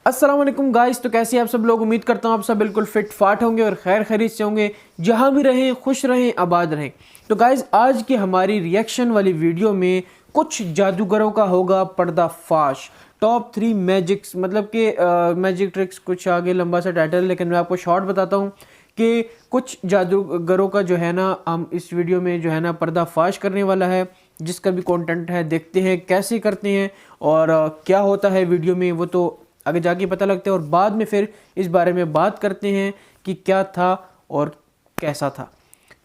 अस्सलाम वालेकुम गाइस। तो कैसे आप सब लोग, उम्मीद करता हूँ आप सब बिल्कुल फिट फाट होंगे और खैर खैरियत से होंगे, जहाँ भी रहें खुश रहें आबाद रहें। तो गाइस आज की हमारी रिएक्शन वाली वीडियो में कुछ जादूगरों का होगा पर्दाफाश। टॉप 3 मैजिक्स, मतलब कि मैजिक ट्रिक्स, कुछ आगे लंबा सा टाइटल, लेकिन मैं आपको शॉर्ट बताता हूँ कि कुछ जादूगरों का जो है ना हम इस वीडियो में जो है ना पर्दाफाश करने वाला है। जिसका भी कंटेंट है देखते हैं कैसे करते हैं और क्या होता है वीडियो में, वो तो आगे जाके पता लगता है और बाद में फिर इस बारे में बात करते हैं कि क्या था और कैसा था।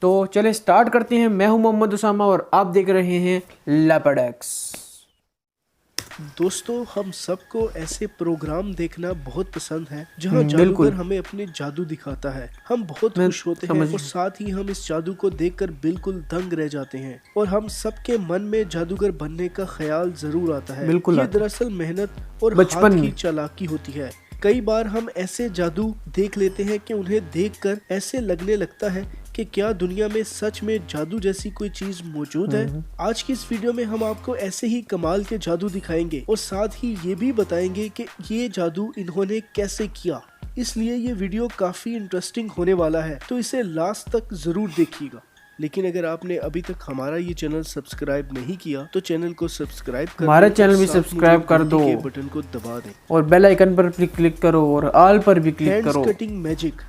तो चले स्टार्ट करते हैं। मैं हूं मोहम्मद उसामा और आप देख रहे हैं लेपर्डेक्स। दोस्तों, हम सबको ऐसे प्रोग्राम देखना बहुत पसंद है जहां जादूगर बिल्कुल, हमें अपने जादू दिखाता है। हम बहुत मैं खुश होते हैं समझ और साथ ही हम इस जादू को देखकर बिल्कुल दंग रह जाते हैं और हम सबके मन में जादूगर बनने का ख्याल जरूर आता है। बिल्कुल ये आता है। दरअसल मेहनत और बचपन हाथ की में चालाकी होती है। कई बार हम ऐसे जादू देख लेते हैं कि उन्हें देखकर ऐसे लगने लगता है कि क्या दुनिया में सच में जादू जैसी कोई चीज मौजूद है। आज की इस वीडियो में हम आपको ऐसे ही कमाल के जादू दिखाएंगे और साथ ही ये भी बताएंगे कि ये जादू इन्होंने कैसे किया। इसलिए ये वीडियो काफी इंटरेस्टिंग होने वाला है, तो इसे लास्ट तक जरूर देखिएगा। लेकिन अगर आपने अभी तक हमारा ये चैनल सब्सक्राइब नहीं किया तो चैनल को सब्सक्राइब कर हमारे लें चैनल और भी साथ में सब्सक्राइब जो कर घंटी दो के बटन को दबा दें। और बेल आइकन पर भी क्लिक करो और ऑल पर भी क्लिक हैंड्स करो। Cutting magic.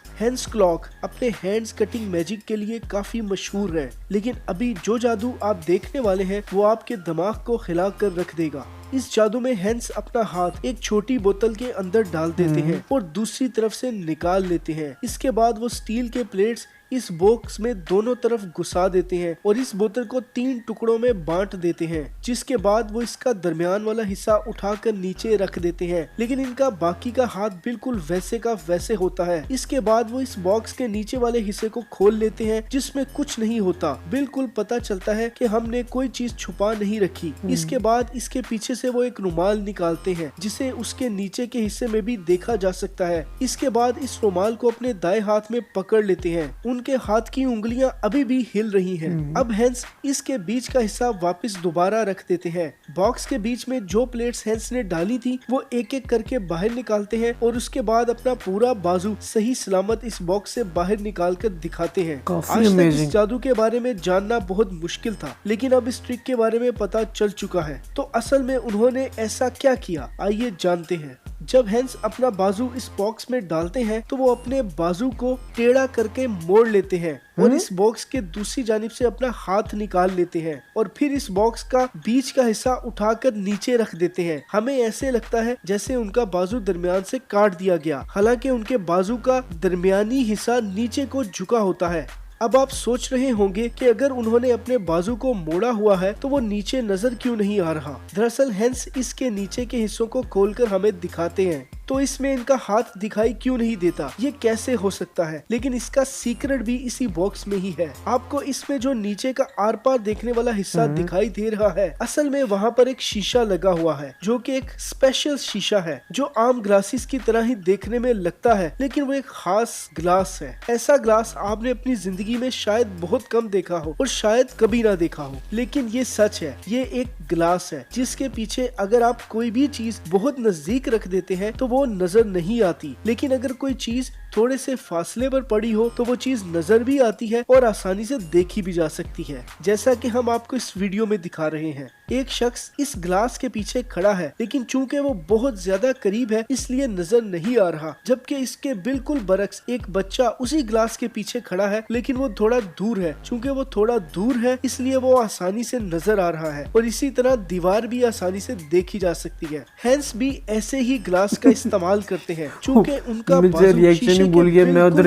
हैंड्स क्लॉक अपने हैंड्स कटिंग मैजिक के लिए काफी मशहूर है, लेकिन अभी जो जादू आप देखने वाले हैं वो आपके दिमाग को हिला कर रख देगा। इस जादू में हैंड्स अपना हाथ एक छोटी बोतल के अंदर डाल देते हैं और दूसरी तरफ से निकाल लेते हैं। इसके बाद वो स्टील के प्लेट्स इस बॉक्स में दोनों तरफ घुसा देते हैं और इस बोतल को 3 टुकड़ों में बांट देते हैं, जिसके बाद वो इसका दरमियान वाला हिस्सा उठाकर नीचे रख देते हैं। लेकिन इनका बाकी का हाथ बिल्कुल वैसे का वैसे होता है। इसके बाद वो इस बॉक्स के नीचे वाले हिस्से को खोल लेते हैं जिसमें कुछ नहीं होता। बिल्कुल पता चलता है कि हमने कोई चीज छुपा नहीं रखी। इसके बाद इसके पीछे से वो एक रुमाल निकालते हैं जिसे उसके नीचे के हिस्से में भी देखा जा सकता है। इसके बाद इस रुमाल को अपने दाएं हाथ में पकड़ लेते हैं। उनके हाथ की उंगलियां अभी भी हिल रही हैं। अब हैंस इसके बीच का हिस्सा वापस दोबारा रख देते हैं। बॉक्स के बीच में जो प्लेट्स हैंस ने डाली थी वो एक एक करके बाहर निकालते हैं और उसके बाद अपना पूरा बाजू सही सलामत इस बॉक्स से बाहर निकाल कर दिखाते हैं। आज तक इस जादू के बारे में जानना बहुत मुश्किल था, लेकिन अब इस ट्रिक के बारे में पता चल चुका है। तो असल में उन्होंने ऐसा क्या किया, आइए जानते हैं। जब हैंस अपना बाजू इस बॉक्स में डालते हैं तो वो अपने बाजू को टेढ़ा करके मोड़ लेते हैं और इस बॉक्स के दूसरी जानिब से अपना हाथ निकाल लेते हैं और फिर इस बॉक्स का बीच का हिस्सा उठाकर नीचे रख देते हैं। हमें ऐसे लगता है जैसे उनका बाजू दरमियान से काट दिया गया, हालांकि उनके बाजू का दरमियानी हिस्सा नीचे को झुका होता है। अब आप सोच रहे होंगे कि अगर उन्होंने अपने बाजू को मोड़ा हुआ है तो वो नीचे नजर क्यों नहीं आ रहा। दरअसल हैंस इसके नीचे के हिस्सों को खोलकर हमें दिखाते हैं, तो इसमें इनका हाथ दिखाई क्यों नहीं देता, ये कैसे हो सकता है। लेकिन इसका सीक्रेट भी इसी बॉक्स में ही है। आपको इसमें जो नीचे का आर पार देखने वाला हिस्सा दिखाई दे रहा है, असल में वहाँ पर एक शीशा लगा हुआ है जो कि एक स्पेशल शीशा है जो आम ग्लासेस की तरह ही देखने में लगता है, लेकिन वो एक खास ग्लास है। ऐसा ग्लास आपने अपनी जिंदगी में शायद बहुत कम देखा हो और शायद कभी ना देखा हो, लेकिन ये सच है। ये एक ग्लास है जिसके पीछे अगर आप कोई भी चीज बहुत नजदीक रख देते हैं तो वो नजर नहीं आती, लेकिन अगर कोई चीज थोड़े से फासले पर पड़ी हो तो वो चीज नजर भी आती है और आसानी से देखी भी जा सकती है, जैसा कि हम आपको इस वीडियो में दिखा रहे हैं। एक शख्स इस ग्लास के पीछे खड़ा है, लेकिन चूंकि वो बहुत ज्यादा करीब है इसलिए नजर नहीं आ रहा, जबकि इसके बिल्कुल बरक्स एक बच्चा उसी ग्लास के पीछे खड़ा है, लेकिन वो थोड़ा दूर है। चूंकि वो थोड़ा दूर है इसलिए वो आसानी से नजर आ रहा है और इसी तरह दीवार भी आसानी से देखी जा सकती है। हैंस भी ऐसे ही ग्लास का इस्तेमाल करते हैं। चूंकि उनका बाजू शीशे के बिल्कुल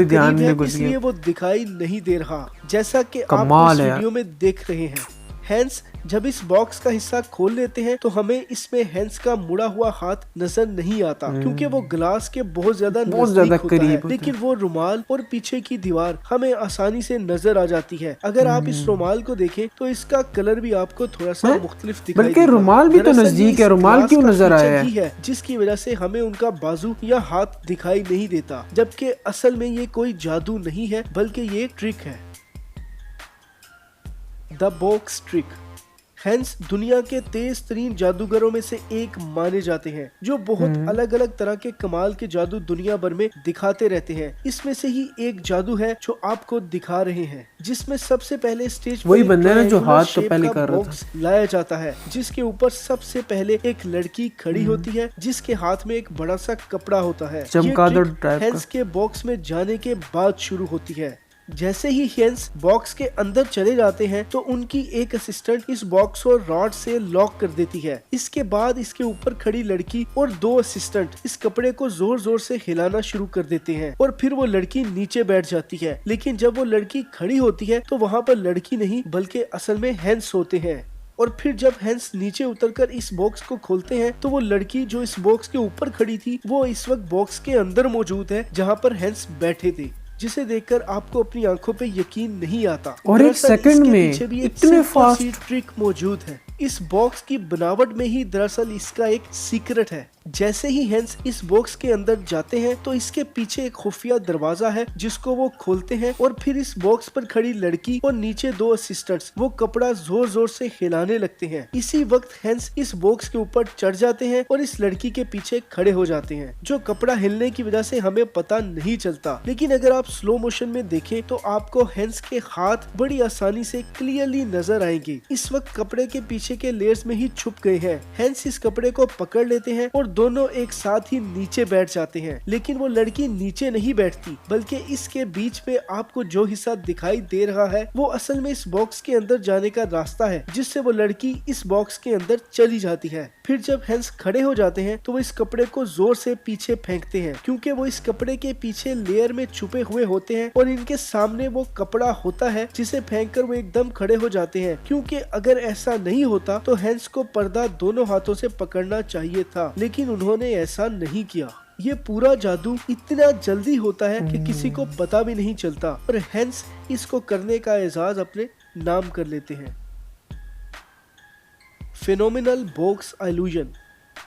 करीब है इसलिए वो दिखाई नहीं दे रहा, जैसा कि आप इस वीडियो में देख रहे हैं। हैंस जब इस बॉक्स का हिस्सा खोल लेते हैं तो हमें इसमें हैंस का मुड़ा हुआ हाथ नजर नहीं आता, क्योंकि वो ग्लास के बहुत ज्यादा करीब है। लेकिन वो रुमाल और पीछे की दीवार हमें आसानी से नजर आ जाती है। अगर आप इस रुमाल को देखें तो इसका कलर भी आपको थोड़ा सा मुख्तलिफ दिखाई देगा। बल्कि रुमाल भी तो नजदीक है, रुमाल क्यों नजर आया है, जिसकी वजह से हमें उनका बाजू या हाथ दिखाई नहीं देता, जबकि असल में ये कोई जादू नहीं है बल्कि ये एक ट्रिक है। The box trick. हैंस दुनिया के तेज तरीन जादूगरों में से एक माने जाते हैं, जो बहुत अलग अलग तरह के कमाल के जादू दुनिया भर में दिखाते रहते हैं। इसमें से ही एक जादू है जो आपको दिखा रहे हैं, जिसमें सबसे पहले स्टेज वही बंदा है ना जो हाथ तो शेप पहले का कर रहा बॉक्स लाया जाता है, जिसके ऊपर सबसे पहले एक लड़की खड़ी होती है, जिसके हाथ में एक बड़ा सा कपड़ा होता है। चमगादड़ टाइप हैंस के बॉक्स में जाने के बाद शुरू होती है। जैसे ही हैंस बॉक्स के अंदर चले जाते हैं तो उनकी एक असिस्टेंट इस बॉक्स को रॉड से लॉक कर देती है। इसके बाद इसके ऊपर खड़ी लड़की और 2 असिस्टेंट इस कपड़े को जोर जोर से हिलाना शुरू कर देते हैं और फिर वो लड़की नीचे बैठ जाती है। लेकिन जब वो लड़की खड़ी होती है तो वहाँ पर लड़की नहीं बल्कि असल में हैंस होते हैं। और फिर जब हैंस नीचे उतरकर इस बॉक्स को खोलते हैं तो वो लड़की जो इस बॉक्स के ऊपर खड़ी थी वो इस वक्त बॉक्स के अंदर मौजूद है, जहाँ पर हैंस बैठे थे, जिसे देखकर आपको अपनी आंखों पे यकीन नहीं आता। और एक सेकंड में इतने फास्ट ट्रिक मौजूद है। इस बॉक्स की बनावट में ही दरअसल इसका एक सीक्रेट है। जैसे ही हैंस इस बॉक्स के अंदर जाते हैं तो इसके पीछे एक खुफिया दरवाजा है, जिसको वो खोलते हैं और फिर इस बॉक्स पर खड़ी लड़की और नीचे 2 असिस्टेंट्स वो कपड़ा जोर जोर से हिलाने लगते हैं। इसी वक्त हैंस इस बॉक्स के ऊपर चढ़ जाते हैं और इस लड़की के पीछे खड़े हो जाते हैं, जो कपड़ा हिलने की वजह से हमें पता नहीं चलता। लेकिन अगर आप स्लो मोशन में देखें तो आपको हैंस के हाथ बड़ी आसानी से क्लियरली नजर आएंगे। इस वक्त कपड़े के पीछे के लेयर्स में ही छुप गए हैं। हैंस इस कपड़े को पकड़ लेते हैं और दोनों एक साथ ही नीचे बैठ जाते हैं। लेकिन वो लड़की नीचे नहीं बैठती, बल्कि इसके बीच में आपको जो हिस्सा दिखाई दे रहा है वो असल में इस बॉक्स के अंदर जाने का रास्ता है, जिससे वो लड़की इस बॉक्स के अंदर चली जाती है। फिर जब हैंस खड़े हो जाते हैं तो वो इस कपड़े को जोर से पीछे फेंकते हैं, क्योंकि वो इस कपड़े के पीछे लेयर में छुपे हुए होते हैं और इनके सामने वो कपड़ा होता है, जिसे फेंककर वो एकदम खड़े हो जाते हैं। क्योंकि अगर ऐसा नहीं होता तो हैंस को पर्दा दोनों हाथों से पकड़ना चाहिए था, लेकिन उन्होंने ऐसा नहीं किया। ये पूरा जादू इतना जल्दी होता है कि किसी को पता भी नहीं चलता और हैंस इसको करने का एजाज अपने नाम कर लेते हैं। Phenomenal box illusion.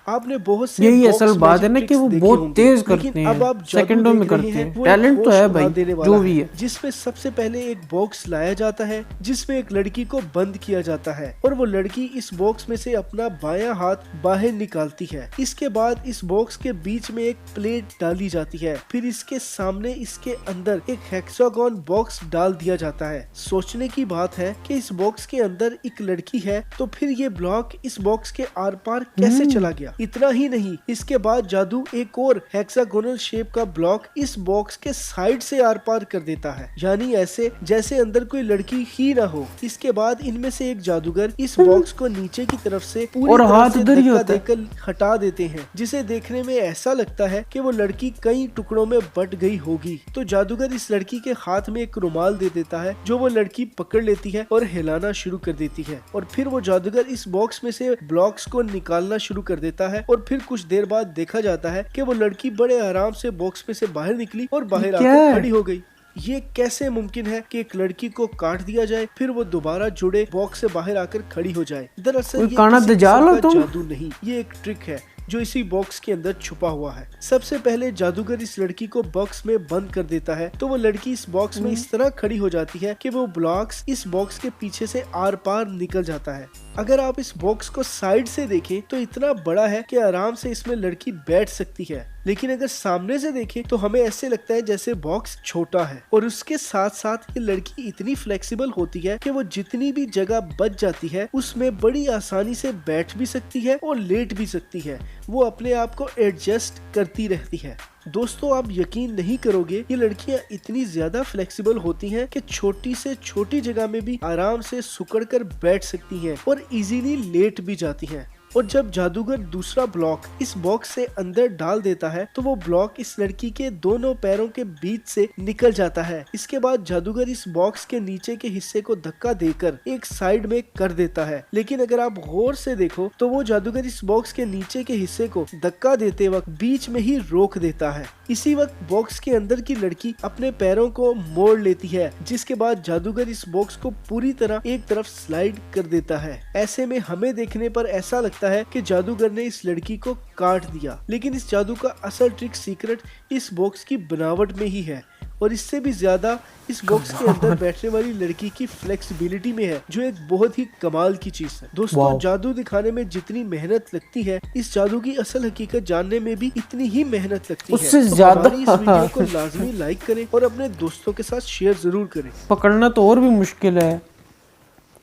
आपने बहुत से यही असल बात है ना कि वो बहुत तेज करते हैं, अब आप सेकंडों में करते हैं। टैलेंट तो है भाई, जो भी है। जिसमें सबसे पहले एक बॉक्स लाया जाता है, जिसमें एक लड़की को बंद किया जाता है और वो लड़की इस बॉक्स में से अपना बायां हाथ बाहर निकालती है। इसके बाद इस बॉक्स के बीच में एक प्लेट डाली जाती है। फिर इसके सामने इसके अंदर एक हेक्सागोन बॉक्स डाल दिया जाता है। सोचने की बात है कि इस बॉक्स के अंदर एक लड़की है, तो फिर ये ब्लॉक इस बॉक्स के आर पार कैसे चला गया? इतना ही नहीं, इसके बाद जादू एक और हेक्सागोनल शेप का ब्लॉक इस बॉक्स के साइड से आर पार कर देता है, यानी ऐसे जैसे अंदर कोई लड़की ही ना हो। इसके बाद इनमें से एक जादूगर इस बॉक्स को नीचे की तरफ से पूरी तरह से धक्का देकर हटा देते हैं, जिसे देखने में ऐसा लगता है कि वो लड़की कई टुकड़ों में बट गई होगी। तो जादूगर इस लड़की के हाथ में एक रुमाल दे देता है, जो वो लड़की पकड़ लेती है और हिलाना शुरू कर देती है। और फिर वो जादूगर इस बॉक्स में से ब्लॉक्स को निकालना शुरू कर देता है और फिर कुछ देर बाद देखा जाता है कि वो लड़की बड़े आराम से बॉक्स में से बाहर निकली और बाहर आकर खड़ी हो गई। ये कैसे मुमकिन है कि एक लड़की को काट दिया जाए, फिर वो दोबारा जुड़े बॉक्स से बाहर आकर खड़ी हो जाए? दरअसल ये किसी का जादू नहीं, ये एक ट्रिक है जो इसी बॉक्स के अंदर छुपा हुआ है। सबसे पहले जादूगर इस लड़की को बॉक्स में बंद कर देता है, तो वो लड़की इस बॉक्स में इस तरह खड़ी हो जाती है कि वो ब्लॉक्स इस बॉक्स के पीछे से आर पार निकल जाता है। अगर आप इस बॉक्स को साइड से देखें तो इतना बड़ा है कि आराम से इसमें लड़की बैठ सकती है, लेकिन अगर सामने से देखें तो हमें ऐसे लगता है जैसे बॉक्स छोटा है। और उसके साथ साथ ये लड़की इतनी फ्लेक्सिबल होती है कि वो जितनी भी जगह बच जाती है उसमें बड़ी आसानी से बैठ भी सकती है और लेट भी सकती है। वो अपने आप को एडजस्ट करती रहती है। दोस्तों, आप यकीन नहीं करोगे, ये लड़कियां इतनी ज्यादा फ्लेक्सिबल होती हैं कि छोटी से छोटी जगह में भी आराम से सुकड़कर बैठ सकती हैं और इजीली लेट भी जाती हैं। और जब जादूगर दूसरा ब्लॉक इस बॉक्स से अंदर डाल देता है तो वो ब्लॉक इस लड़की के दोनों पैरों के बीच से निकल जाता है। इसके बाद जादूगर इस बॉक्स के नीचे के हिस्से को धक्का देकर एक साइड में कर देता है, लेकिन अगर आप गौर से देखो तो वो जादूगर इस बॉक्स के नीचे के हिस्से को धक्का देते वक्त बीच में ही रोक देता है। इसी वक्त बॉक्स के अंदर की लड़की अपने पैरों को मोड़ लेती है, जिसके बाद जादूगर इस बॉक्स को पूरी तरह एक तरफ स्लाइड कर देता है। ऐसे में हमें देखने पर ऐसा लगता है कि जादूगर ने इस लड़की को काट दिया, लेकिन इस जादू का असल ट्रिक सीक्रेट इस बॉक्स की बनावट में ही है और इससे भी ज्यादा इस बॉक्स के अंदर बैठने वाली लड़की की फ्लेक्सिबिलिटी में है, जो एक बहुत ही कमाल की चीज है। दोस्तों, जादू दिखाने में जितनी मेहनत लगती है, इस जादू की असल हकीकत जानने में भी इतनी ही मेहनत लगती है। उससे तो ज्यादा हमारी इस वीडियो को लाजमी लाइक करें और अपने दोस्तों के साथ शेयर जरूर करें। पकड़ना तो और भी मुश्किल है।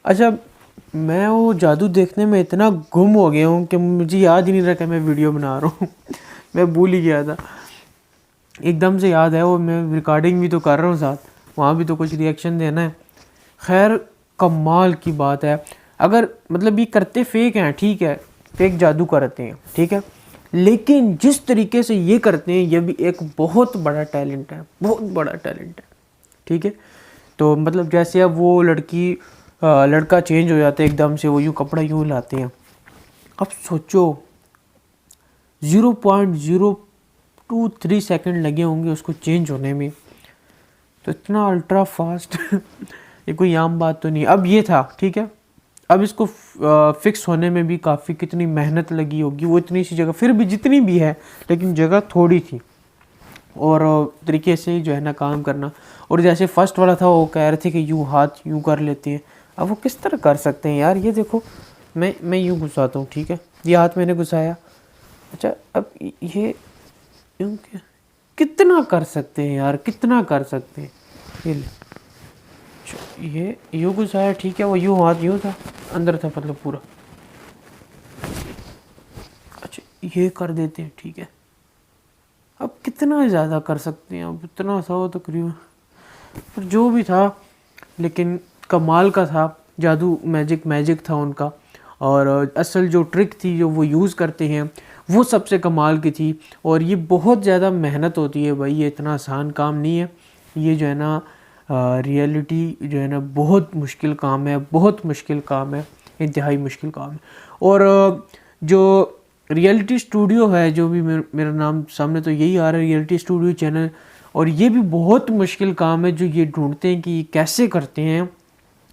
अच्छा, मैं वो जादू देखने में इतना गुम हो गया हूँ कि मुझे याद ही नहीं रहा कि मैं वीडियो बना रहा हूँ। मैं भूल ही गया था। एकदम से याद है वो, मैं रिकॉर्डिंग भी तो कर रहा हूँ साथ, वहाँ भी तो कुछ रिएक्शन देना है। खैर, कमाल की बात है। अगर मतलब ये करते फेक हैं, ठीक है, फेक जादू करते हैं, ठीक है, लेकिन जिस तरीके से ये करते हैं, ये भी एक बहुत बड़ा टैलेंट है, बहुत बड़ा टैलेंट है, ठीक है। तो मतलब जैसे अब वो लड़का चेंज हो जाता है एकदम से, वो यूँ कपड़ा यूँ लाते हैं। अब सोचो 0.023 सेकंड लगे होंगे उसको चेंज होने में, तो इतना अल्ट्रा फास्ट ये कोई आम बात तो नहीं। अब ये था, ठीक है, अब इसको फिक्स होने में भी काफ़ी कितनी मेहनत लगी होगी। वो इतनी सी जगह, फिर भी जितनी भी है, लेकिन जगह थोड़ी थी, और तरीके से जो है ना काम करना। और जैसे फर्स्ट वाला था, वो कह रहे थे कि यूँ हाथ यूँ कर लेते हैं, अब वो किस तरह कर सकते हैं यार। ये देखो, मैं यूँ घुसाता हूँ, ठीक है, ये हाथ मैंने घुसाया। अच्छा, अब ये यूँ कितना कर सकते हैं यार, कितना कर सकते हैं। ये यूँ घुसाया, ठीक है, वो यूँ हाथ यूँ था, अंदर था मतलब पूरा। अच्छा, ये कर देते हैं, ठीक है। अब कितना ज़्यादा कर सकते हैं, अब इतना सा हो तकरीबन, पर जो भी था, लेकिन कमाल का था। जादू मैजिक था उनका। और असल जो ट्रिक थी जो वो यूज़ करते हैं, वो सबसे कमाल की थी। और ये बहुत ज़्यादा मेहनत होती है भाई, ये इतना आसान काम नहीं है। ये जो है ना रियलिटी जो है ना बहुत मुश्किल काम है, बहुत मुश्किल काम है, इंतहाई मुश्किल काम है। और जो रियलिटी स्टूडियो है, जो भी मेरा नाम सामने तो यही आ रहा है, रियलिटी स्टूडियो चैनल, और ये भी बहुत मुश्किल काम है जो ये ढूंढते हैं कि कैसे करते हैं,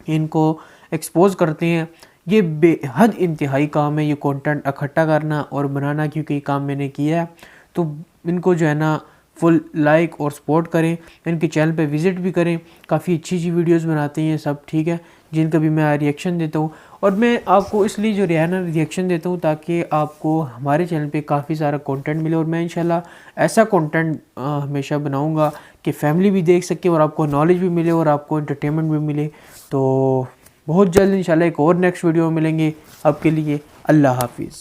इनको एक्सपोज करते हैं। ये बेहद इंतहाई काम है, ये कंटेंट इकट्ठा करना और बनाना, क्योंकि ये काम मैंने किया है। तो इनको जो है ना फुल लाइक और सपोर्ट करें, इनके चैनल पे विज़िट भी करें, काफ़ी अच्छी अच्छी वीडियोस बनाते हैं सब, ठीक है, जिनका भी मैं रिएक्शन देता हूँ। और मैं आपको इसलिए जो रिएक्शन देता हूँ ताकि आपको हमारे चैनल पे काफ़ी सारा कंटेंट मिले। और मैं इंशाल्लाह ऐसा कंटेंट हमेशा बनाऊँगा कि फैमिली भी देख सके और आपको नॉलेज भी मिले और आपको एंटरटेनमेंट भी मिले। तो बहुत जल्द इंशाल्लाह एक और नेक्स्ट वीडियो में मिलेंगे। आपके लिए अल्लाह हाफिज़।